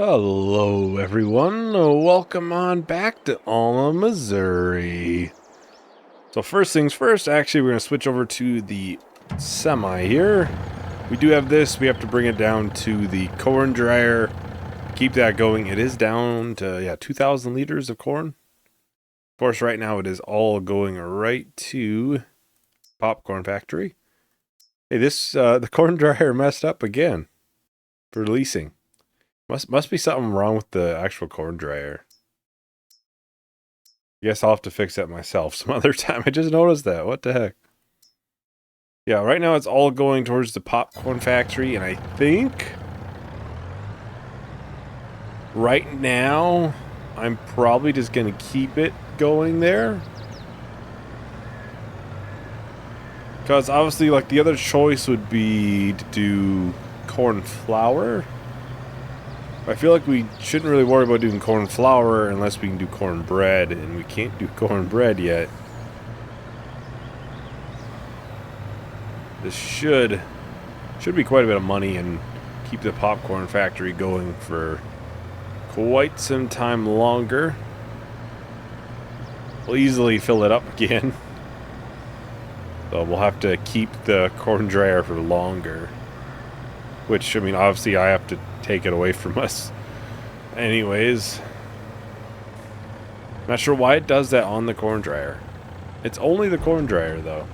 Hello, everyone. Welcome on back to Alma, Missouri. So first things first, actually, we're going to switch over to the semi here. We do have this. We have to bring it down to the corn dryer. Keep that going. It is down to, 2,000 liters of corn. Of course, right now it is all going right to popcorn factory. Hey, the corn dryer messed up again for releasing. Must be something wrong with the actual corn dryer. I guess I'll have to fix that myself some other time. I just noticed that. What the heck? Yeah, right now it's all going towards the popcorn factory, and I think right now I'm probably just going to keep it going there. Because obviously, like, the other choice would be to do corn flour. I feel like we shouldn't really worry about doing corn flour unless we can do corn bread, and we can't do corn bread yet. This should be quite a bit of money and keep the popcorn factory going for quite some time longer. We'll easily fill it up again. So we'll have to keep the corn dryer for longer. Which, I mean, obviously I have to take it away from us. Anyways. Not sure why it does that on the corn dryer. It's only the corn dryer, though.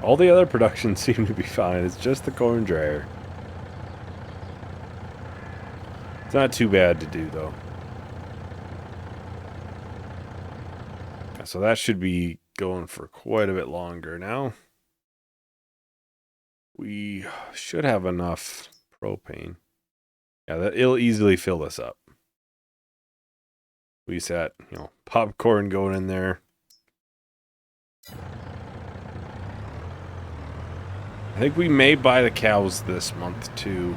All the other productions seem to be fine. It's just the corn dryer. It's not too bad to do, though. So that should be going for quite a bit longer now. We should have enough propane. Yeah, it'll easily fill this up. We set, popcorn going in there. I think we may buy the cows this month too.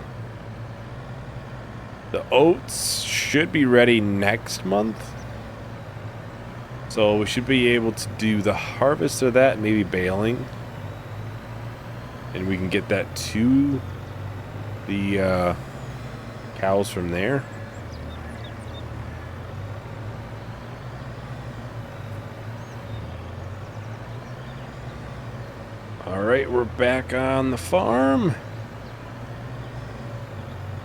The oats should be ready next month. So we should be able to do the harvest of that, maybe baling. And we can get that to the cows from there. Alright, we're back on the farm.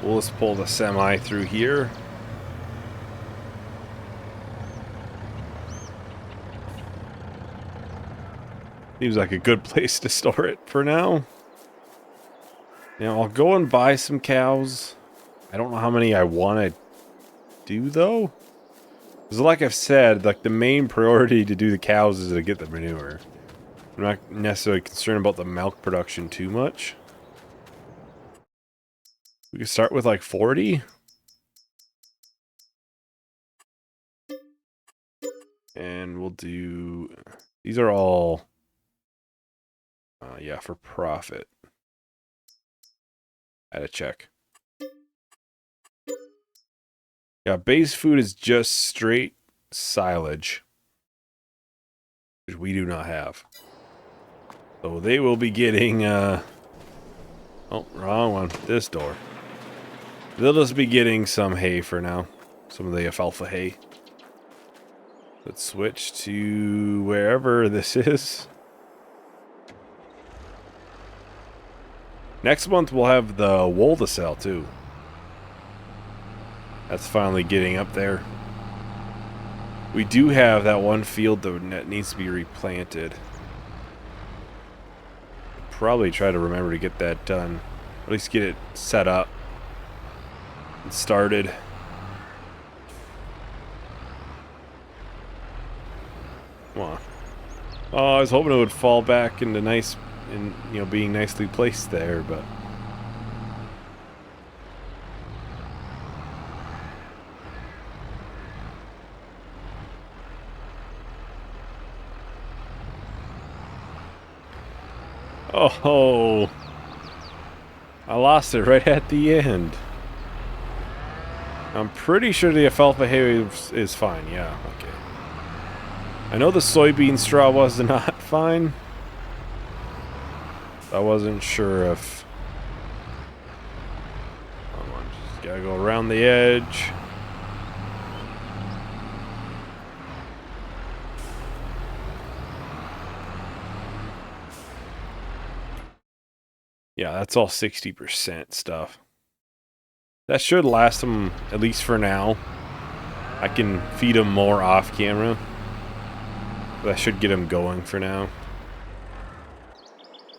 We'll just pull the semi through here. Seems like a good place to store it for now. Now, I'll go and buy some cows. I don't know how many I want to do, though. Because like I've said, like, the main priority to do the cows is to get the manure. I'm not necessarily concerned about the milk production too much. We can start with, like, 40. And we'll do... These are all... yeah, for profit. Add a check. Yeah, base food is just straight silage, which we do not have. So they will be getting, oh, wrong one. This door. They'll just be getting some hay for now. Some of the alfalfa hay. Let's switch to wherever this is. Next month we'll have the wool to sell too. That's finally getting up there. We do have that one field that needs to be replanted. Probably try to remember to get that done. At least get it set up and started. Come on. Oh, I was hoping it would fall back into nice... and, being nicely placed there, but... Oh! I lost it right at the end. I'm pretty sure the alfalfa hay is fine, yeah, okay. I know the soybean straw was not fine. I wasn't sure if... Come on, just gotta go around the edge. Yeah, that's all 60% stuff. That should last them, at least for now. I can feed them more off camera. That should get them going for now.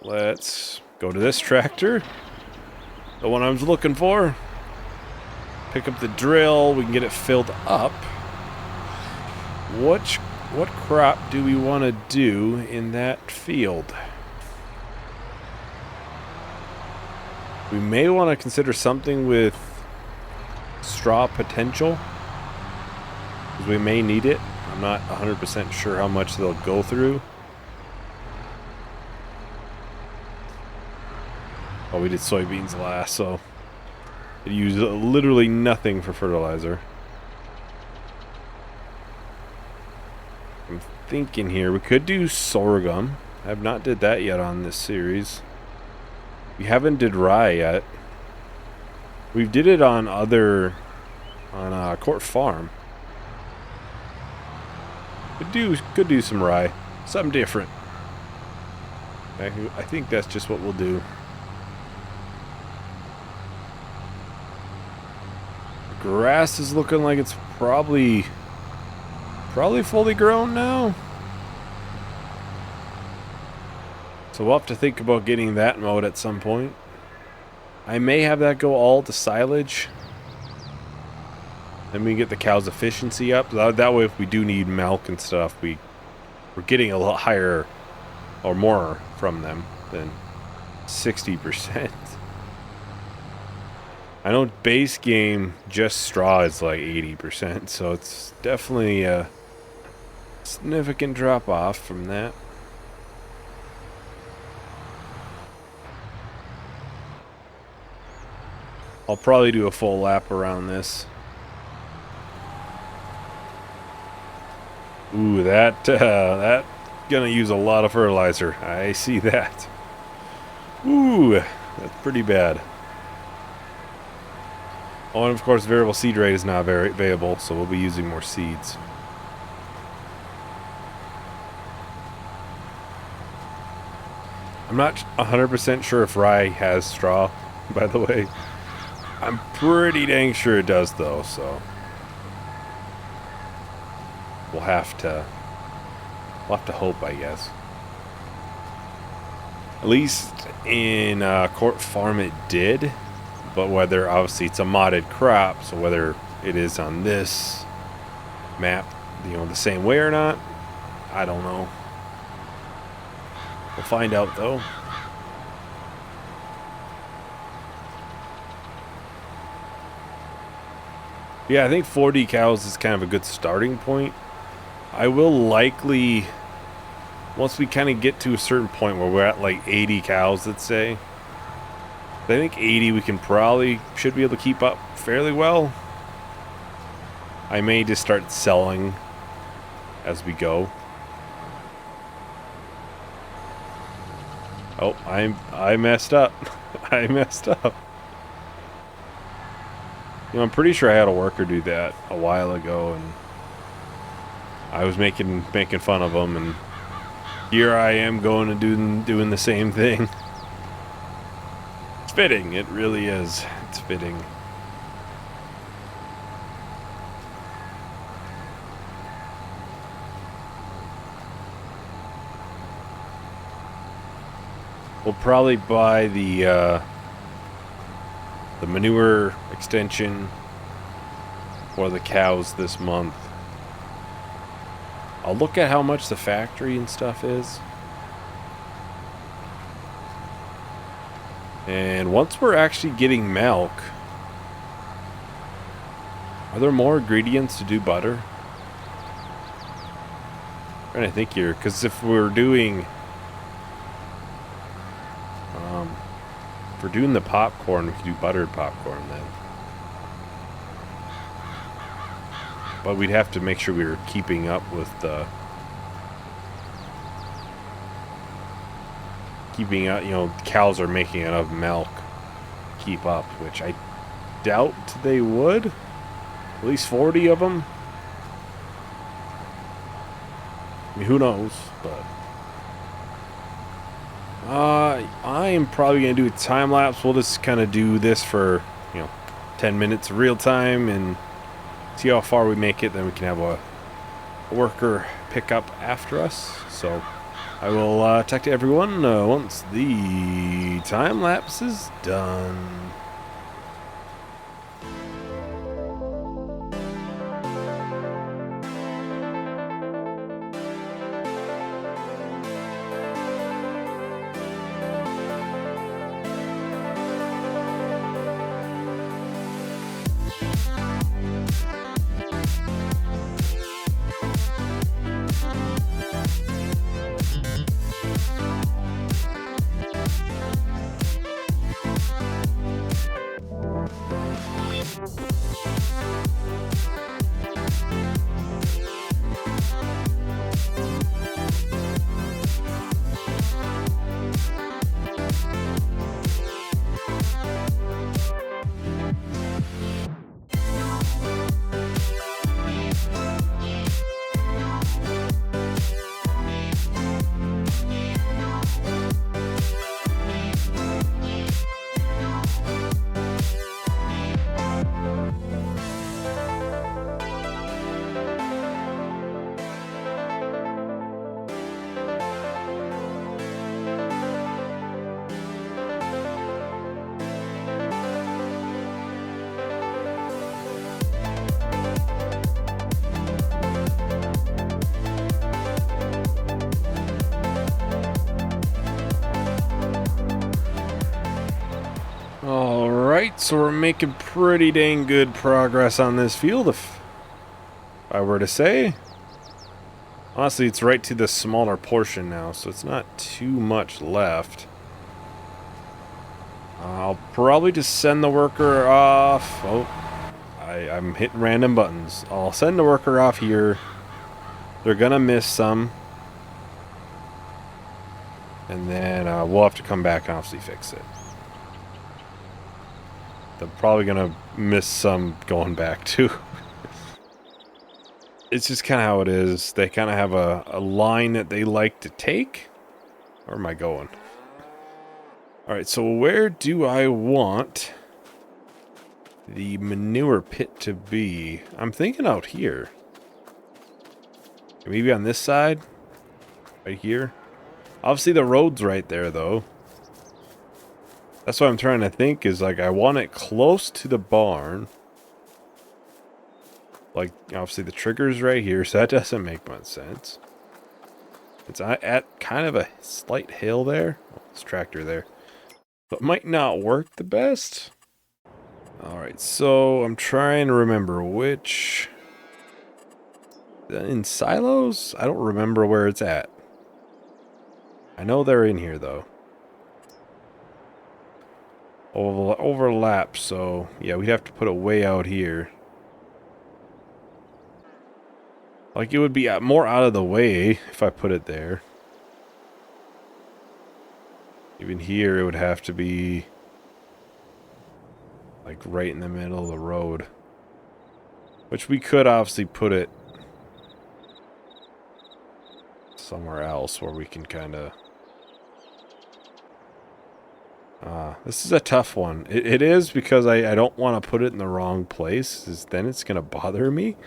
Let's go to this tractor. The one I was looking for. Pick up the drill. We can get it filled up. What crop do we want to do in that field? We may want to consider something with straw potential, because we may need it. I'm not 100% sure how much they'll go through. Oh, we did soybeans last, so it used literally nothing for fertilizer. I'm thinking here, we could do sorghum. I have not did that yet on this series. We haven't did rye yet. We did it on Court Farm. Could do some rye, something different. I think that's just what we'll do. The grass is looking like it's probably fully grown now. So we'll have to think about getting that mowed at some point. I may have that go all to silage. Then we can get the cows' efficiency up. That way, if we do need milk and stuff, we're getting a lot higher or more from them than 60%. I know base game, just straw is like 80%, so it's definitely a significant drop off from that. I'll probably do a full lap around this. Ooh, that gonna use a lot of fertilizer. I see that. Ooh, that's pretty bad. Oh, and of course, variable seed rate is not very available, so we'll be using more seeds. I'm not 100% sure if rye has straw, by the way. I'm pretty dang sure it does, though, so we'll have to hope, I guess. At least in Court Farm it did, but whether, obviously it's a modded crop, so whether it is on this map, the same way or not, I don't know. We'll find out, though. Yeah, I think 40 cows is kind of a good starting point. I will likely, once we kind of get to a certain point where we're at like 80 cows, let's say, I think 80 we should be able to keep up fairly well. I may just start selling as we go. Oh, I messed up. I messed up. I'm pretty sure I had a worker do that a while ago, and I was making fun of them, and here I am going and doing the same thing. It's fitting. It really is. It's fitting. We'll probably buy the manure extension for the cows this month. I'll look at how much the factory and stuff is. And once we're actually getting milk, are there more ingredients to do butter? I'm trying to think here, because if we're doing the popcorn, we could do buttered popcorn then. But we'd have to make sure we were keeping up with the keeping up, the cows are making enough milk to keep up, which I doubt they would. At least 40 of them. I mean, who knows, but I am probably going to do a time lapse. We'll just kind of do this for, 10 minutes of real time and see how far we make it. Then we can have a worker pick up after us. So I will talk to everyone once the time lapse is done. Alright, so we're making pretty dang good progress on this field, if I were to say. Honestly, it's right to the smaller portion now, so it's not too much left. I'll probably just send the worker off. Oh, I'm hitting random buttons. I'll send the worker off here. They're gonna miss some. And then we'll have to come back and obviously fix it. They're probably gonna miss some going back too. It's just kind of how it is. They kind of have a line that they like to take. Where am I going? Alright, so where do I want the manure pit to be? I'm thinking out here. Maybe on this side? Right here? Obviously the road's right there though. That's what I'm trying to think, is like I want it close to the barn. Like, obviously the trigger's right here, so that doesn't make much sense. It's at kind of a slight hill there. Oh, this tractor there. But might not work the best. Alright, so I'm trying to remember which... In silos? I don't remember where it's at. I know they're in here though. Overlap, so yeah, we'd have to put it way out here. Like, it would be more out of the way if I put it there. Even here, it would have to be like right in the middle of the road. Which we could obviously put it somewhere else where we can kind of... this is a tough one. It is, because I don't want to put it in the wrong place, then it's going to bother me.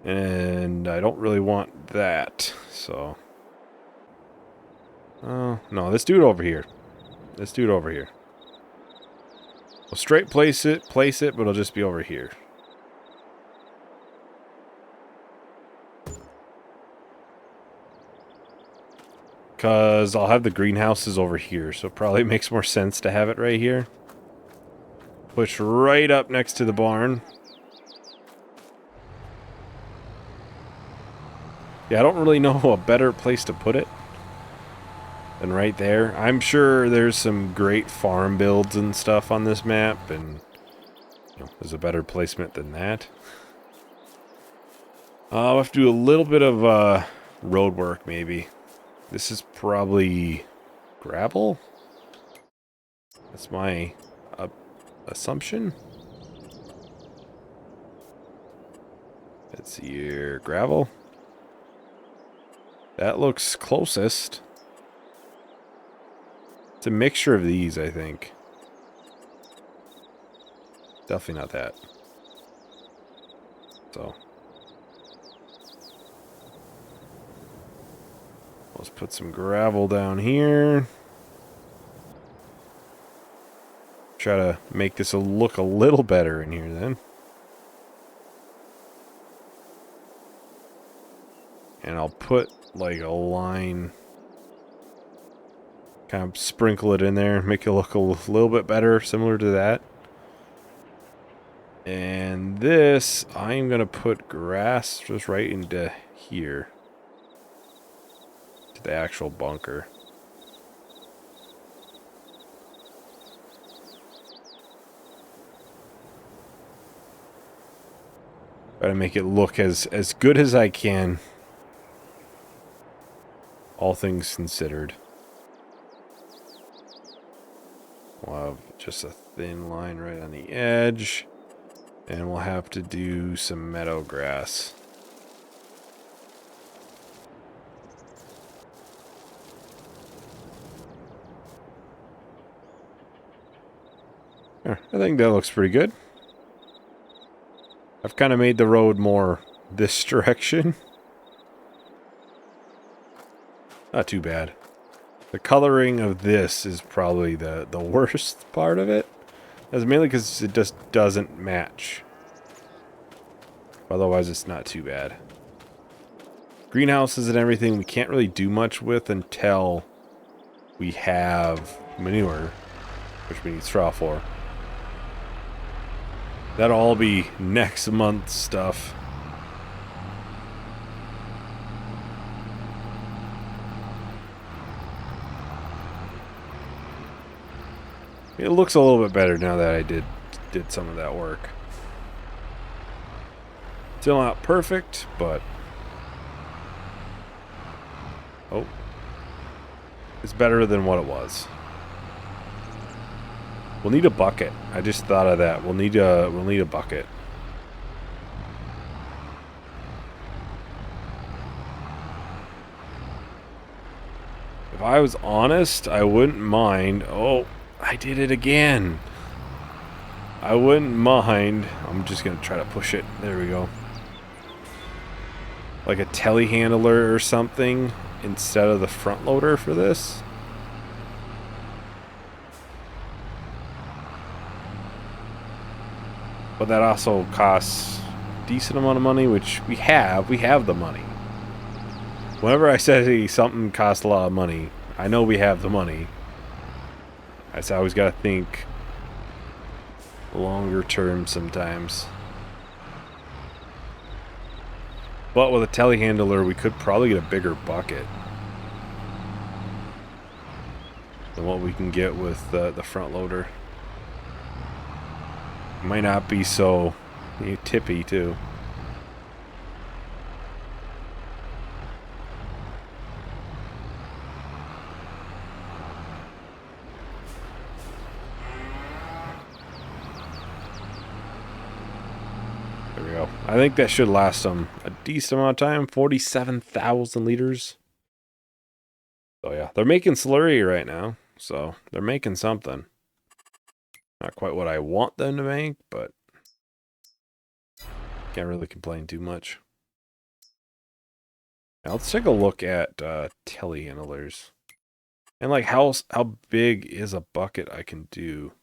And I don't really want that, so... Oh, no, let's do it over here. Let's do it over here. We'll straight place it, but it'll just be over here. Because I'll have the greenhouses over here, so it probably makes more sense to have it right here. Push right up next to the barn. Yeah, I don't really know a better place to put it than right there. I'm sure there's some great farm builds and stuff on this map, and there's a better placement than that. I'll have to do a little bit of road work, maybe. This is probably gravel? That's my assumption. Let's see here. Gravel. That looks closest. It's a mixture of these, I think. Definitely not that. So. Let's put some gravel down here. Try to make this look a little better in here then. And I'll put like a line, kind of sprinkle it in there, make it look a little bit better, similar to that. And this, I'm going to put grass just right into here, to the actual bunker. Try to make it look as good as I can, all things considered. We'll have just a thin line right on the edge. And we'll have to do some meadow grass. I think that looks pretty good. I've kind of made the road more this direction. Not too bad. The coloring of this is probably the worst part of it. That's mainly because it just doesn't match. Otherwise, it's not too bad. Greenhouses and everything we can't really do much with until we have manure, which we need straw for. That'll all be next month's stuff. It looks a little bit better now that I did some of that work. Still not perfect, but oh, it's better than what it was. We'll need a bucket. I just thought of that. We'll need a bucket. If I was honest, I wouldn't mind. Oh, I did it again. I wouldn't mind. I'm just going to try to push it. There we go. Like a telehandler or something instead of the front loader for this. But that also costs a decent amount of money, which we have. We have the money. Whenever I say something costs a lot of money, I know we have the money. I always got to think longer term sometimes. But with a telehandler, we could probably get a bigger bucket than what we can get with the front loader. Might not be so tippy too. There we go. I think that should last them a decent amount of time. 47,000 liters. So yeah, they're making slurry right now. So they're making something. Not quite what I want them to make, but can't really complain too much. Now let's take a look at telehandlers. And like how big is a bucket I can do?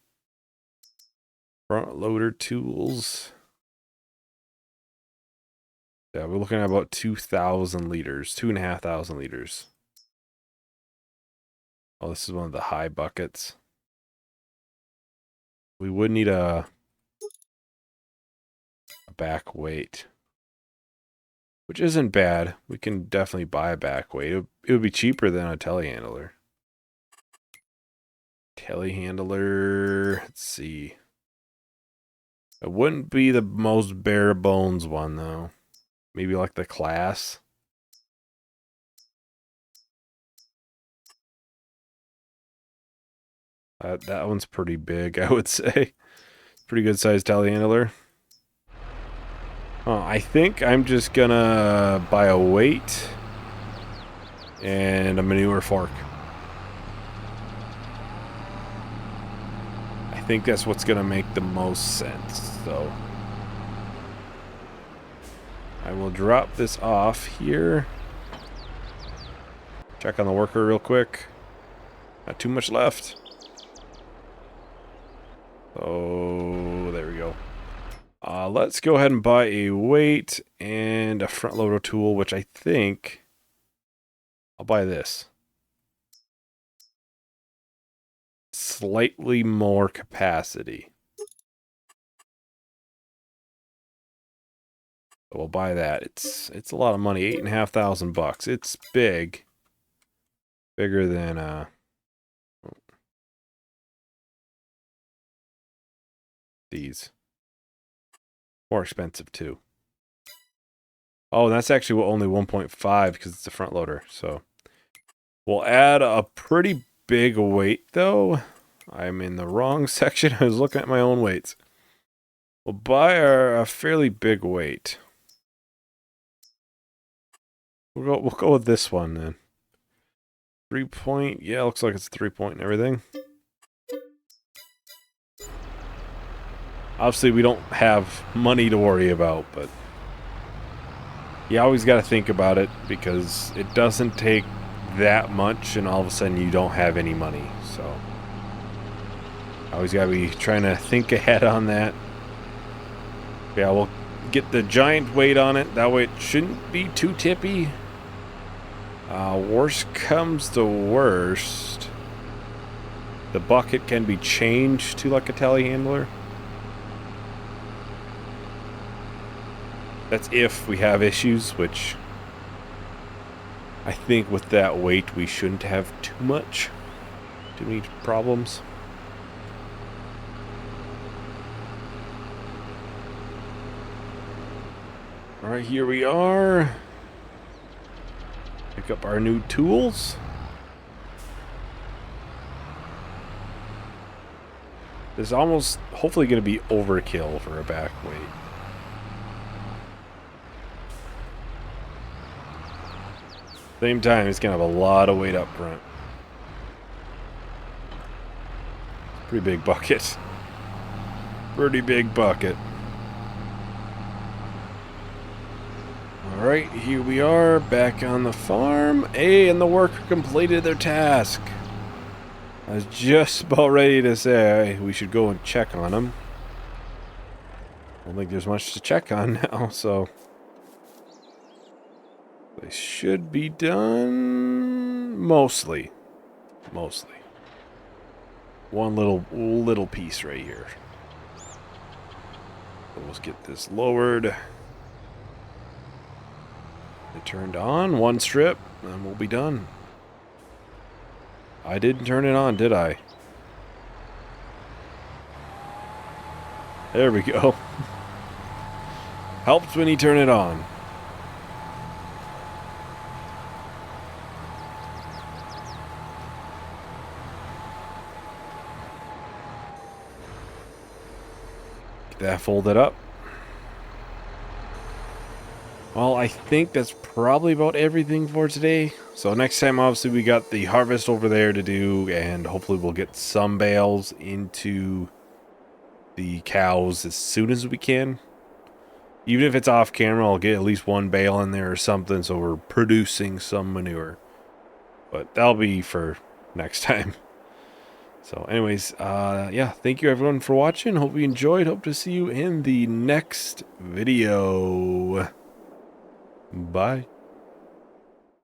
Front loader tools. Yeah, we're looking at about 2,000 liters, 2,500 liters. Oh, this is one of the high buckets. We would need a back weight, which isn't bad. We can definitely buy a back weight. It would be cheaper than a telehandler. Telehandler, let's see. It wouldn't be the most bare bones one though. Maybe like the class. That one's pretty big, I would say. Pretty good sized telehandler. I think I'm just gonna buy a weight and a manure fork. I think that's what's gonna make the most sense, so I will drop this off here. Check on the worker real quick. Not too much left. Oh, there we go. Let's go ahead and buy a weight and a front loader tool, which I think I'll buy this. Slightly more capacity. So we'll buy that. It's a lot of money, $8,500. It's big. Bigger than these. More expensive too. Oh, that's actually only 1.5 because it's a front loader. So we'll add a pretty big weight though. I'm in the wrong section. I was looking at my own weights. We'll buy a fairly big weight. We'll go with this one then. 3-point. Yeah, looks like it's 3-point and everything. Obviously, we don't have money to worry about, but you always got to think about it because it doesn't take that much and all of a sudden you don't have any money. So, always got to be trying to think ahead on that. Yeah, we'll get the giant weight on it. That way it shouldn't be too tippy. Worst comes to worst, the bucket can be changed to like a telehandler. That's if we have issues, which I think with that weight we shouldn't have too many problems. Alright, here we are. Pick up our new tools. This is almost hopefully going to be overkill for a back weight. Same time, it's going to have a lot of weight up front. Pretty big bucket. Pretty big bucket. Alright, here we are, back on the farm. Hey, and the worker completed their task. I was just about ready to say we should go and check on them. I don't think there's much to check on now, so they should be done mostly. One little piece right here. So let's get this lowered. It turned on one strip, and we'll be done. I didn't turn it on, did I? There we go. Helps when you turn it on. Get that folded up. Well, I think that's probably about everything for today. So next time, obviously, we got the harvest over there to do, and hopefully we'll get some bales into the cows as soon as we can. Even if it's off camera, I'll get at least one bale in there or something, so we're producing some manure. But that'll be for next time. So anyways, yeah, thank you everyone for watching. Hope you enjoyed. Hope to see you in the next video. Bye.